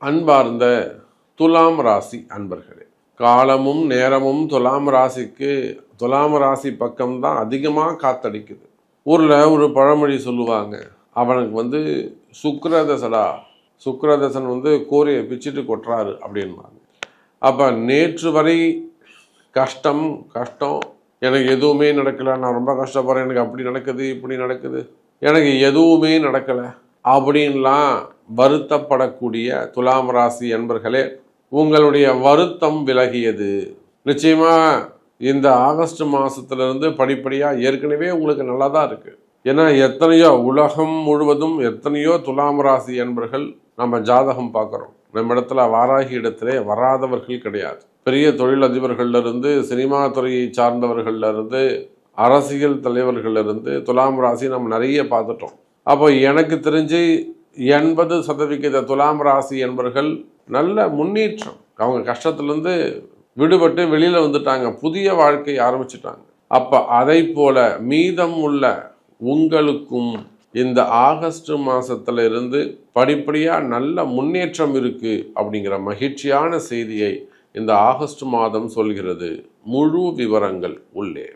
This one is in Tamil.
அன்பார்ந்த துலாம் ராசி அன்பர்களே, காலமும் நேரமும் துலாம் ராசிக்கு துலாம் ராசி பக்கம்தான் அதிகமாக காத்தடிக்குது. ஊரில் ஒரு பழமொழி சொல்லுவாங்க, அவனுக்கு சுக்கிரதசடா, சுக்கிரதசன் கோரையை பிச்சுட்டு கொட்டுறாரு அப்படின்வாங்க. அப்போ நேற்று வரை கஷ்டம் கஷ்டம், எனக்கு எதுவுமே நடக்கலை, நான் ரொம்ப கஷ்டப்படுறேன், எனக்கு அப்படி நடக்குது இப்படி நடக்குது, எனக்கு எதுவுமே நடக்கலை அப்படின்லாம் வருத்தப்படக்கூடிய துலாம் ராசி அன்பர்களே, உங்களுடைய வருத்தம் விலகியது. நிச்சயமா இந்த ஆகஸ்ட் மாதத்திலிருந்து படிப்படியாக ஏற்கனவே உங்களுக்கு நல்லா தான் இருக்குது. ஏன்னா எத்தனையோ உலகம் முழுவதும் எத்தனையோ துலாம் ராசி அன்பர்கள் நம்ம ஜாதகம் பார்க்குறோம். நம்ம இடத்துல வாராகி இடத்துல வராதவர்கள் கிடையாது. பெரிய தொழிலதிபர்கள்லேருந்து, சினிமா துறையை சார்ந்தவர்கள்லேருந்து, அரசியல் தலைவர்கள்லேருந்து துலாம் ராசி நம்ம நிறைய பார்த்துட்டோம். அப்போ எனக்கு தெரிஞ்சு 80% துலாம் ராசி என்பவர்கள் நல்ல முன்னேற்றம், அவங்க கஷ்டத்துலேருந்து விடுபட்டு வெளியில் வந்துட்டாங்க, புதிய வாழ்க்கை ஆரம்பிச்சிட்டாங்க. அப்போ அதை போல மீதம் உள்ள உங்களுக்கும் இந்த ஆகஸ்ட் மாதத்துல இருந்து படிப்படியாக நல்ல முன்னேற்றம் இருக்குது அப்படிங்கிற மகிழ்ச்சியான செய்தியை இந்த ஆகஸ்ட் மாதம் சொல்கிறது. முழு விவரங்கள் உள்ளே.